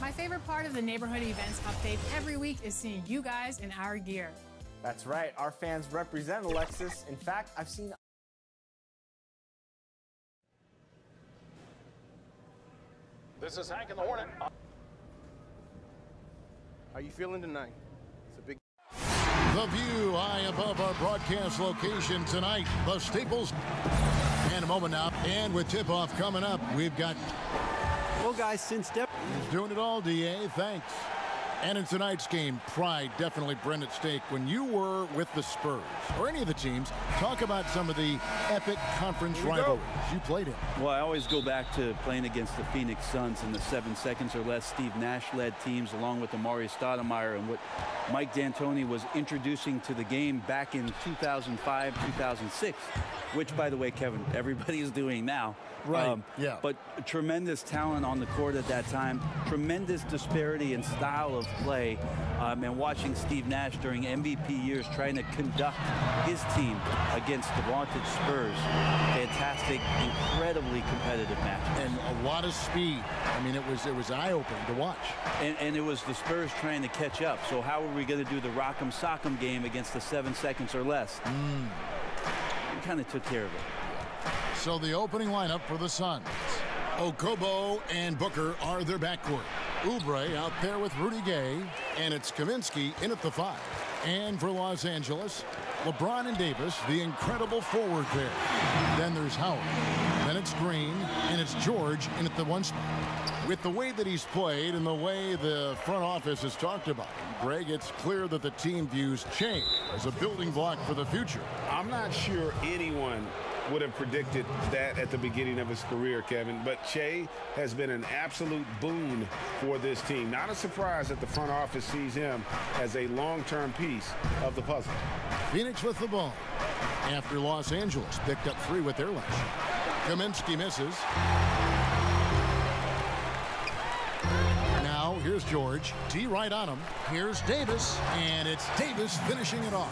My favorite part of the neighborhood events update every week is seeing you guys in our gear. That's right. Our fans represent Alexis. In fact, I've seen... This is Hank and the Hornet. How you feeling tonight? It's a big... The view high above our broadcast location tonight, the Staples. And a moment now, and with tip-off coming up, we've got... Well, guys, since He's doing it all, DA. Thanks. And in tonight's game, pride definitely burned at stake. When you were with the Spurs, or any of the teams, talk about some of the epic conference rivalries you played in. Well, I always go back to playing against the Phoenix Suns in the 7 seconds or less Steve Nash-led teams, along with Amari Stoudemire, and what Mike D'Antoni was introducing to the game back in 2005, 2006, which, by the way, Kevin, everybody is doing now. Right, yeah. But tremendous talent on the court at that time, tremendous disparity in style of play, and watching Steve Nash during MVP years trying to conduct his team against the vaunted Spurs. Fantastic, incredibly competitive match. And a lot of speed. I mean, it was eye-opening to watch. And it was the Spurs trying to catch up. So how are we going to do the rock'em sock'em game against the 7 seconds or less? We kind of took care of it. So the opening lineup for the Suns. Okobo and Booker are their backcourt. Oubre out there with Rudy Gay. And it's Kaminsky in at the 5. And for Los Angeles, LeBron and Davis, the incredible forward pair. Then there's Howard. Then it's Green. And it's George in at the 1 spot. With the way that he's played and the way the front office has talked about him, Greg, it's clear that the team views Che as a building block for the future. I'm not sure anyone would have predicted that at the beginning of his career, Kevin, but Che has been an absolute boon for this team. Not a surprise that the front office sees him as a long-term piece of the puzzle. Phoenix with the ball after Los Angeles picked up 3 with their lunch. Kaminsky misses. Now here's George. T right on him. Here's Davis, and it's Davis finishing it off.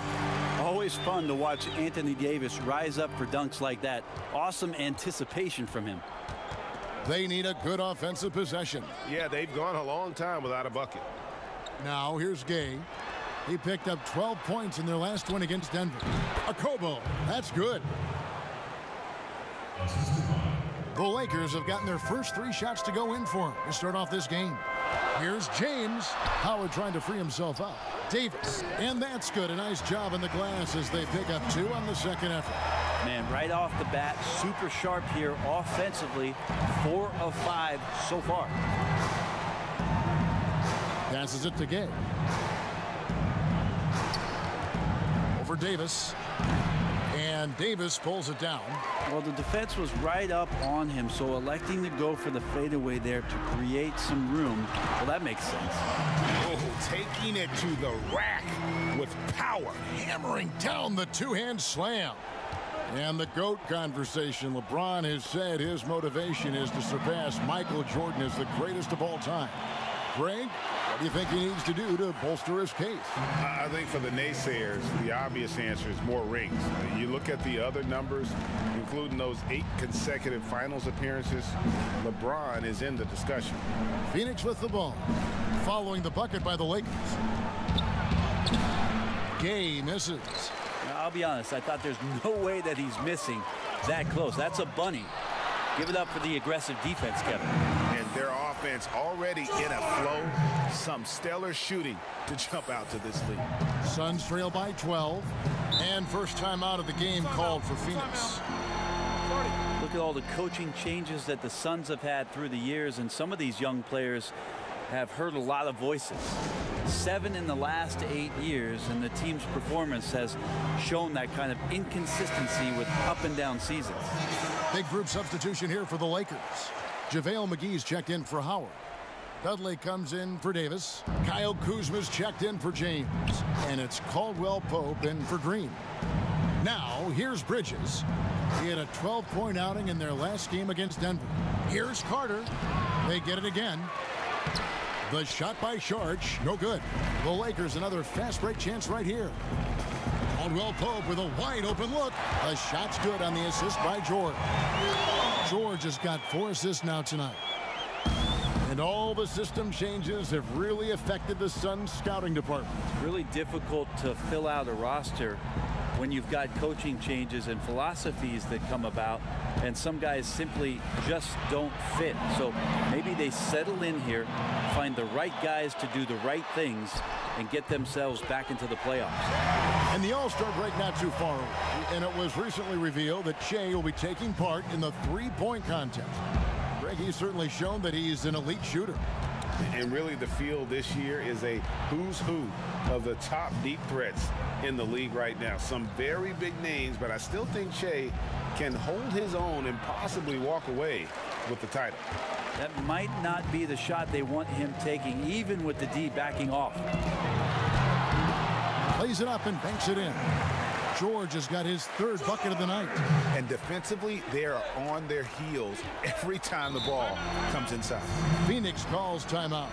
Always fun to watch Anthony Davis rise up for dunks like that. Awesome anticipation from him. They need a good offensive possession. Yeah, they've gone a long time without a bucket. Now here's Gay. He picked up 12 points in their last win against Denver. Okobo, that's good. The Lakers have gotten their first 3 shots to go in for him to start off this game. Here's James. Howard trying to free himself up. Davis, and that's good. A nice job on the glass as they pick up 2 on the second effort. Man, right off the bat, super sharp here offensively. 4 of 5 so far. Passes it to Gay. Over Davis. And Davis pulls it down. Well, the defense was right up on him, so electing to go for the fadeaway there to create some room, well, that makes sense. Oh, taking it to the rack with power, hammering down the 2-hand slam. And the GOAT conversation. LeBron has said his motivation is to surpass Michael Jordan as the greatest of all time. Greg, what do you think he needs to do to bolster his case? I think for the naysayers, the obvious answer is more rings. You look at the other numbers, including those 8 consecutive finals appearances, LeBron is in the discussion. Phoenix with the ball, following the bucket by the Lakers. Gay misses. Now, I'll be honest, I thought there's no way that he's missing that close. That's a bunny. Give it up for the aggressive defense, Kevin. And their offense already in a flow. Some stellar shooting to jump out to this lead. Suns trail by 12. And first time out of the game called for Phoenix. Look at all the coaching changes that the Suns have had through the years, and some of these young players have heard a lot of voices. 7 in the last 8 years, and the team's performance has shown that kind of inconsistency with up and down seasons. Big group substitution here for the Lakers. JaVale McGee's checked in for Howard. Dudley comes in for Davis. Kyle Kuzma's checked in for James. And it's Caldwell Pope in for Green. Now, here's Bridges. He had a 12-point outing in their last game against Denver. Here's Carter. They get it again. The shot by Sharch, no good. The Lakers another fast break chance right here. Caldwell Pope with a wide open look. The shot's good on the assist by George. George has got 4 assists now tonight. And all the system changes have really affected the Suns scouting department. It's really difficult to fill out a roster when you've got coaching changes and philosophies that come about, and some guys simply just don't fit. So maybe they settle in here, find the right guys to do the right things, and get themselves back into the playoffs. And the All-Star break not too far away, and it was recently revealed that Shea will be taking part in the three-point contest. Greg, he's certainly shown that he's an elite shooter. And really the field this year is a who's who of the top deep threats in the league right now. Some very big names, but I still think Shea can hold his own and possibly walk away with the title. That might not be the shot they want him taking, even with the D backing off. Plays it up and banks it in. George has got his third bucket of the night. And defensively, they are on their heels every time the ball comes inside. Phoenix calls timeout.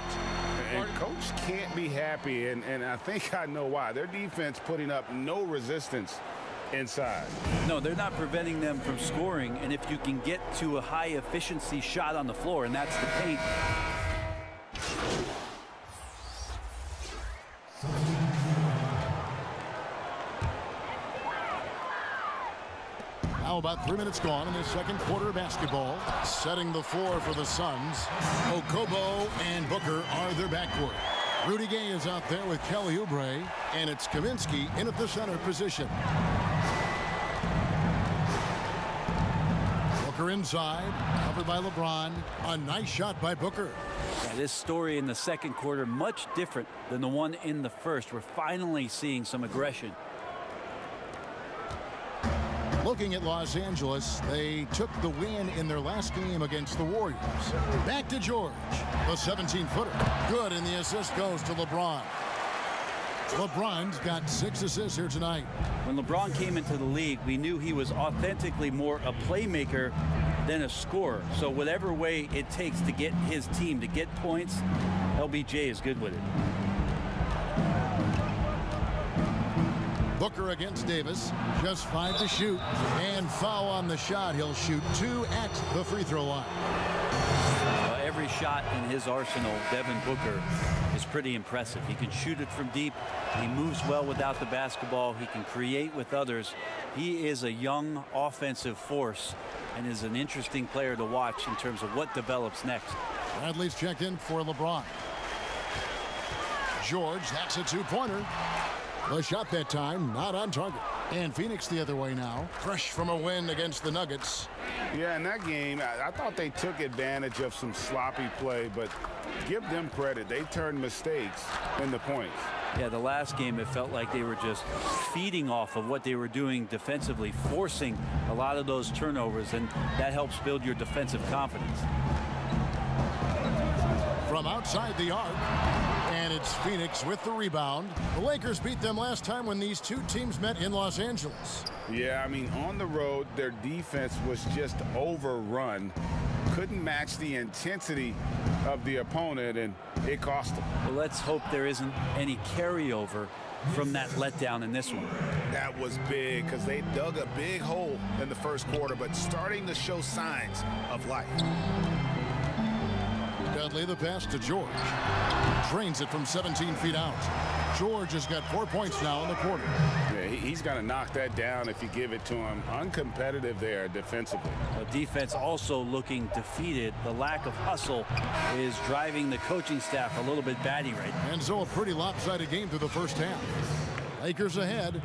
And coach can't be happy, and I think I know why. Their defense putting up no resistance inside. No, they're not preventing them from scoring, and if you can get to a high efficiency shot on the floor, and that's the paint. Now about 3 minutes gone in the second quarter of basketball. Setting the floor for the Suns. Okobo and Booker are their backcourt. Rudy Gay is out there with Kelly Oubre, and it's Kaminsky in at the center position. Booker inside, covered by LeBron. A nice shot by Booker. Yeah, this story in the second quarter much different than the one in the first. We're finally seeing some aggression. Looking at Los Angeles, they took the win in their last game against the Warriors. Back to George, the 17-footer. Good, and the assist goes to LeBron. LeBron's got 6 assists here tonight. When LeBron came into the league, we knew he was authentically more a playmaker than a scorer. So whatever way it takes to get his team to get points, LBJ is good with it. Booker against Davis, just 5 to shoot, and foul on the shot. He'll shoot 2 at the free throw line. Every shot in his arsenal, Devin Booker, is pretty impressive. He can shoot it from deep. He moves well without the basketball. He can create with others. He is a young offensive force and is an interesting player to watch in terms of what develops next. Bradley's checked in for LeBron. George, that's a 2-pointer. The shot that time, not on target. And Phoenix the other way now, fresh from a win against the Nuggets. Yeah, in that game, I thought they took advantage of some sloppy play, but give them credit. They turned mistakes into points. Yeah, the last game, it felt like they were just feeding off of what they were doing defensively, forcing a lot of those turnovers, and that helps build your defensive confidence. From outside the arc, and it's Phoenix with the rebound. The Lakers beat them last time when these two teams met in Los Angeles. Yeah, I mean, on the road, their defense was just overrun. Couldn't match the intensity of the opponent, and it cost them. Well, let's hope there isn't any carryover from that letdown in this one. That was big because they dug a big hole in the first quarter, but starting to show signs of life. Dudley the pass to George. Drains it from 17 feet out. George has got 4 points now in the quarter. Yeah, he's going to knock that down if you give it to him. Uncompetitive there defensively. The defense also looking defeated. The lack of hustle is driving the coaching staff a little bit batty right now. And so a pretty lopsided game through the first half. Lakers ahead.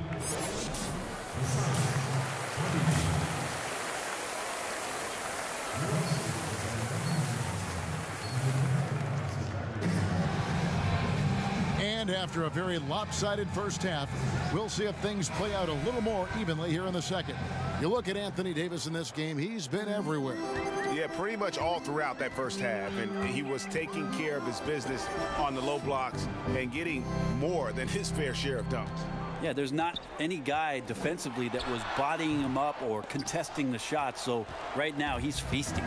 And after a very lopsided first half, we'll see if things play out a little more evenly here in the second. You look at Anthony Davis in this game, he's been everywhere. Yeah, pretty much all throughout that first half. And he was taking care of his business on the low blocks and getting more than his fair share of dunks. Yeah, there's not any guy defensively that was bodying him up or contesting the shot. So right now he's feasting.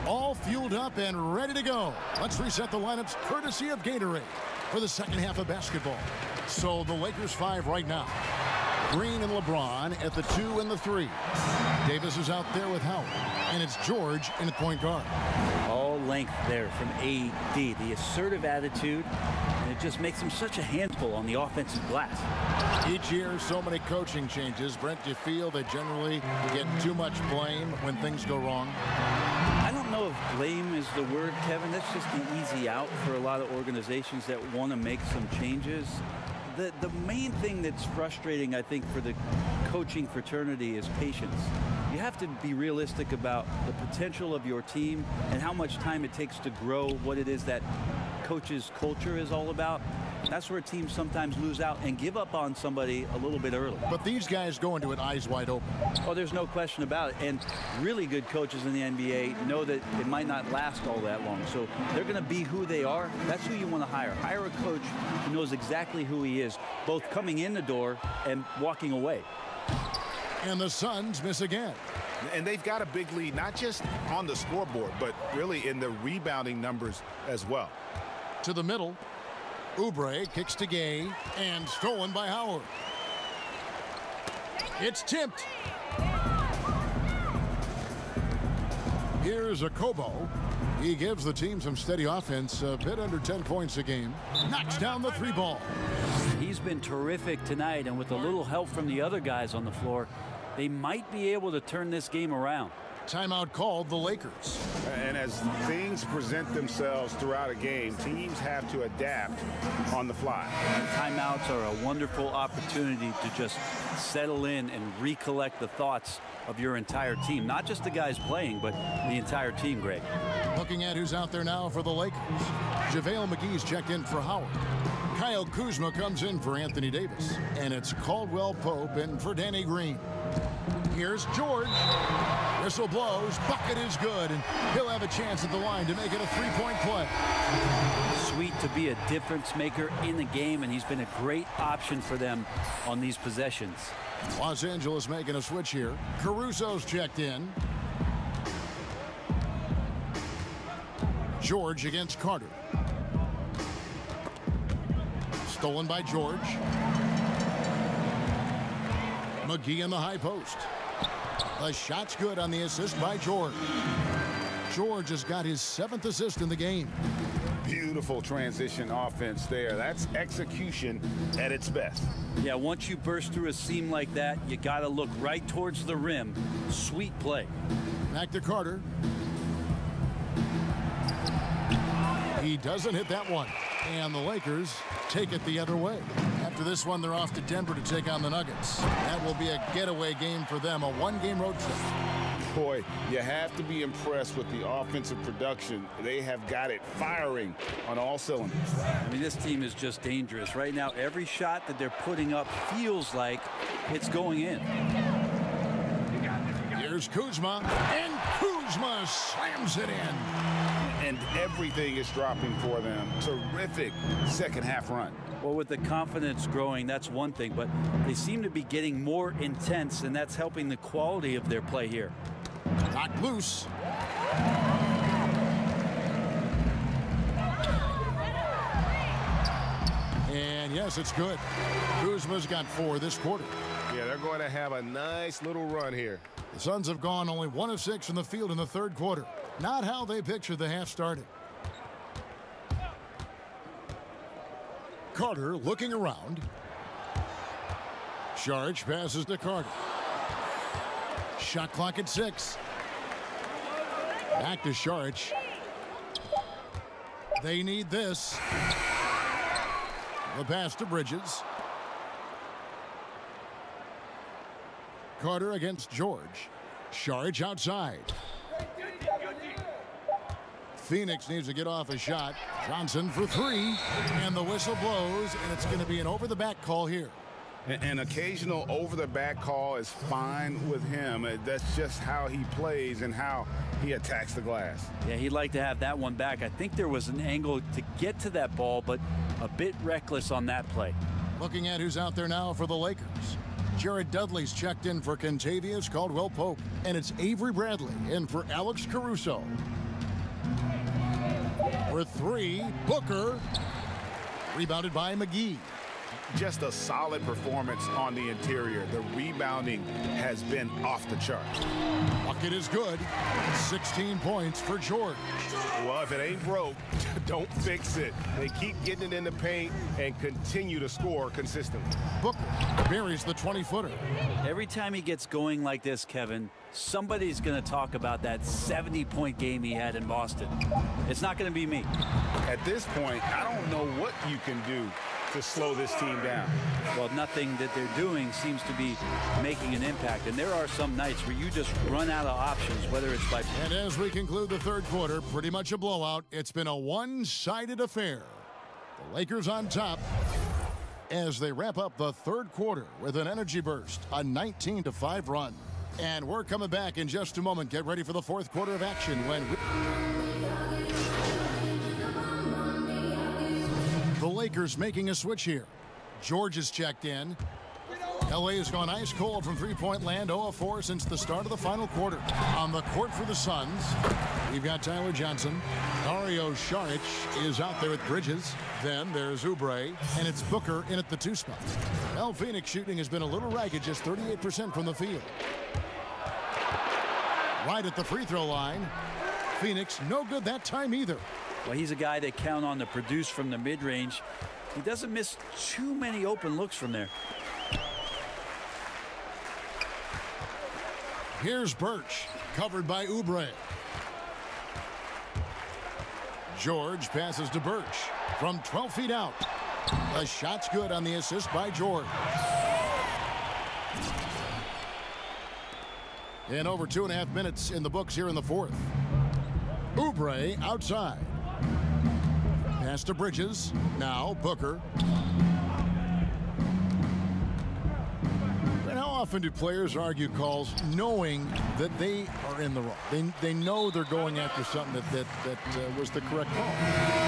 All fueled up and ready to go. Let's reset the lineups courtesy of Gatorade for the second half of basketball. So the Lakers 5 right now. Green and LeBron at the 2 and the 3. Davis is out there with Howard. And it's George in at point guard. All length there from AD, the assertive attitude, and it just makes him such a handful on the offensive glass. Each year, so many coaching changes. Brent, do you feel they generally get too much blame when things go wrong? I don't know if blame is the word, Kevin. That's just the easy out for a lot of organizations that want to make some changes. The main thing that's frustrating, I think, for the coaching fraternity is patience. You have to be realistic about the potential of your team and how much time it takes to grow what it is that coach's culture is all about. That's where teams sometimes lose out and give up on somebody a little bit early. But these guys go into it eyes wide open. Oh, there's no question about it. And really good coaches in the NBA know that it might not last all that long. So they're going to be who they are. That's who you want to hire. Hire a coach who knows exactly who he is, both coming in the door and walking away. And the Suns miss again. And they've got a big lead, not just on the scoreboard, but really in the rebounding numbers as well. To the middle. Oubre kicks to Gay and stolen by Howard. It's tipped. Here's a Kobo. He gives the team some steady offense, a bit under 10 points a game. Knocks down the three ball. He's been terrific tonight, and with a little help from the other guys on the floor, they might be able to turn this game around. Timeout called the Lakers. And as things present themselves throughout a game, teams have to adapt on the fly. And timeouts are a wonderful opportunity to just settle in and recollect the thoughts of your entire team. Not just the guys playing, but the entire team, Greg. Looking at who's out there now for the Lakers. JaVale McGee's checked in for Howard. Kyle Kuzma comes in for Anthony Davis. And it's Caldwell Pope in for Danny Green. Here's George. Whistle blows. Bucket is good. And he'll have a chance at the line to make it a three-point play. Sweet to be a difference maker in the game, and he's been a great option for them on these possessions. Los Angeles making a switch here. Caruso's checked in. George against Carter. Stolen by George. McGee in the high post. The shot's good on the assist by George. George has got his 7th assist in the game. Beautiful transition offense there. That's execution at its best. Yeah, once you burst through a seam like that, you got to look right towards the rim. Sweet play. Back to Carter. He doesn't hit that one. And the Lakers take it the other way. After this one, they're off to Denver to take on the Nuggets. That will be a getaway game for them, a one-game road trip. Boy, you have to be impressed with the offensive production. They have got it firing on all cylinders. I mean, this team is just dangerous. Right now, every shot that they're putting up feels like it's going in. Here's Kuzma, and Kuzma slams it in. And everything is dropping for them. Terrific second half run. Well, with the confidence growing, that's one thing, but they seem to be getting more intense, and that's helping the quality of their play here. Knocked loose. And yes, it's good. Kuzma's got 4 this quarter. Yeah, they're going to have a nice little run here. The Suns have gone only 1 of 6 from the field in the 3rd quarter. Not how they pictured the half starting. Carter looking around. Saric passes to Carter. Shot clock at 6. Back to Saric. They need this. The pass to Bridges. Carter against George. Saric outside. Phoenix needs to get off a shot. Johnson for 3. And the whistle blows, and it's going to be an over-the-back call here. An occasional over-the-back call is fine with him. That's just how he plays and how he attacks the glass. Yeah, he'd like to have that one back. I think there was an angle to get to that ball, but a bit reckless on that play. Looking at who's out there now for the Lakers. Jared Dudley's checked in for Kentavious Caldwell Pope. And it's Avery Bradley in for Alex Caruso. For 3, Booker. Rebounded by McGee. Just a solid performance on the interior. The rebounding has been off the charts. Bucket is good. 16 points for George. Well, if it ain't broke, don't fix it. They keep getting it in the paint and continue to score consistently. Booker buries the 20-footer. Every time he gets going like this, Kevin, somebody's going to talk about that 70-point game he had in Boston. It's not going to be me. At this point, I don't know what you can do to slow this team down. Well, nothing that they're doing seems to be making an impact. And there are some nights where you just run out of options, whether it's by... And as we conclude the third quarter, pretty much a blowout. It's been a one-sided affair. The Lakers on top as they wrap up the third quarter with an energy burst, a 19-5 run. And we're coming back in just a moment. Get ready for the fourth quarter of action when... The Lakers making a switch here. George is checked in. LA has gone ice cold from three-point land, 0 of 4 since the start of the final quarter. On the court for the Suns, we've got Tyler Johnson. Dario Saric is out there with Bridges. Then there's Oubre, and it's Booker in at the 2 spot. Well, Phoenix shooting has been a little ragged, just 38% from the field. Right at the free throw line. Phoenix no good that time either. Well, he's a guy they count on to produce from the mid-range. He doesn't miss too many open looks from there. Here's Birch, covered by Oubre. George passes to Birch from 12 feet out. The shot's good on the assist by George. And over 2.5 minutes in the books here in the fourth. Oubre outside. Pass to Bridges. Now Booker. And how often do players argue calls knowing that they are in the wrong? They know they're going after something that was the correct call.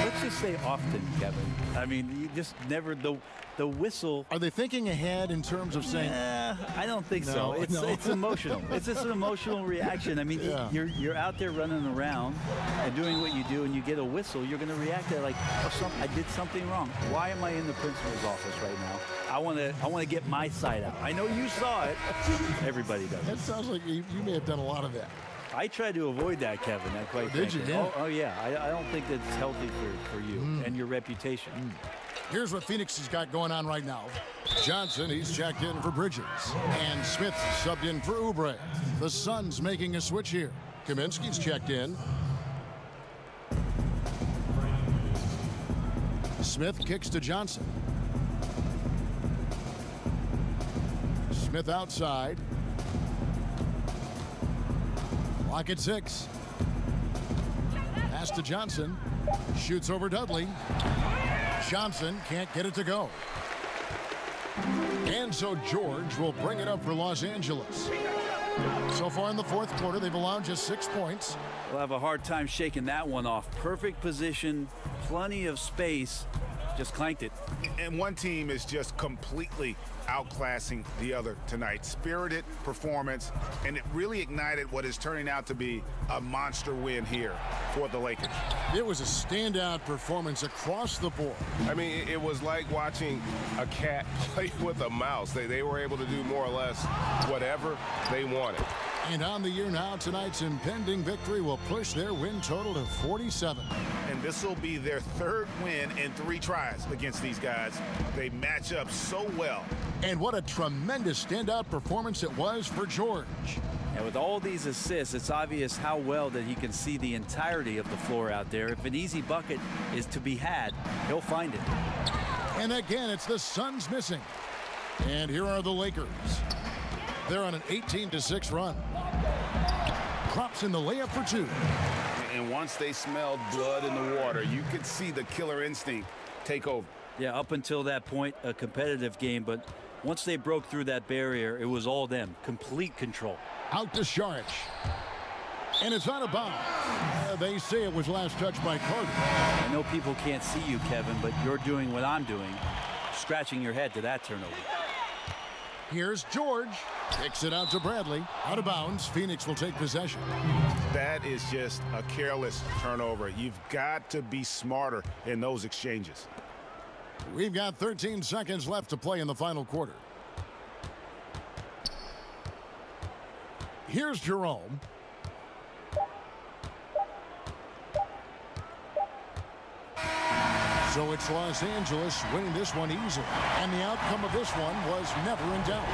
Let's just say often, Kevin. I mean, you just never the whistle. Are they thinking ahead in terms of saying? I don't think so. It's emotional. It's just an emotional reaction. I mean, Yeah. you're out there running around and doing what you do, and you get a whistle. You're going to react to it like, oh, I did something wrong. Why am I in the principal's office right now? I want to get my side out. I know you saw it. Everybody does. That sounds like you may have done a lot of that. I try to avoid that, Kevin. Did you? Yeah. Oh, yeah. I don't think that's healthy for you and your reputation. Here's what Phoenix has got going on right now. Johnson, he's checked in for Bridges. And Smith subbed in for Oubre. The Suns making a switch here. Kaminsky's checked in. Smith kicks to Johnson. Smith outside. Clock at 6. Pass to Johnson. Shoots over Dudley. Johnson can't get it to go. And so George will bring it up for Los Angeles. So far in the fourth quarter, they've allowed just 6 points. We'll have a hard time shaking that one off. Perfect position, plenty of space, just clanked it. And one team is just completely outclassing the other tonight. Spirited performance, and it really ignited what is turning out to be a monster win here for the Lakers. It was a standout performance across the board. I mean, it was like watching a cat play with a mouse. They were able to do more or less whatever they wanted. And on the year now, tonight's impending victory will push their win total to 47. And this will be their third win in 3 tries against these guys. They match up so well. And what a tremendous standout performance it was for George. And with all these assists, it's obvious how well that he can see the entirety of the floor out there. If an easy bucket is to be had, he'll find it. And again, it's the Suns missing. And here are the Lakers. They're on an 18-6 run. Props in the layup for 2. And once they smelled blood in the water, you could see the killer instinct take over. Yeah, up until that point, a competitive game, but once they broke through that barrier, it was all them. Complete control. Out to Saric. And it's out of bounds. They say it was last touched by Carter. I know people can't see you, Kevin, but you're doing what I'm doing, scratching your head to that turnover. Here's George. Kicks it out to Bradley. Out of bounds. Phoenix will take possession. That is just a careless turnover. You've got to be smarter in those exchanges. We've got 13 seconds left to play in the final quarter. Here's Jerome. So it's Los Angeles winning this one easily. And the outcome of this one was never in doubt.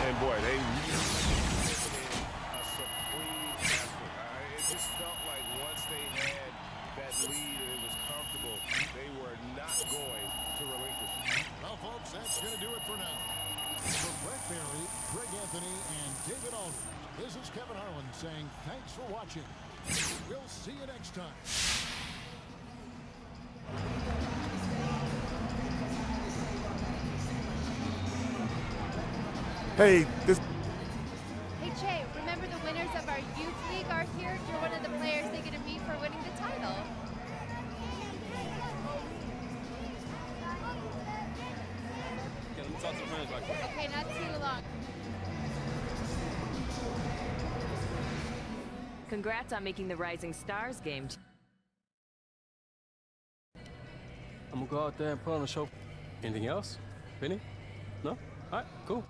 And boy, they A supreme effort. It just felt like once they had that lead and it was comfortable, they were not going to relinquish. Well, folks, that's going to do it for now. For Brett Barry, Greg Anthony, and David Aldridge, this is Kevin Harlan saying thanks for watching. We'll see you next time. Hey, Hey, Che, remember the winners of our youth league are here? You're one of the players they get to meet for winning the title. Okay, not too long. Congrats on making the Rising Stars game. I'm gonna go out there and put on a show. Anything else? Vinny? No? All right, cool.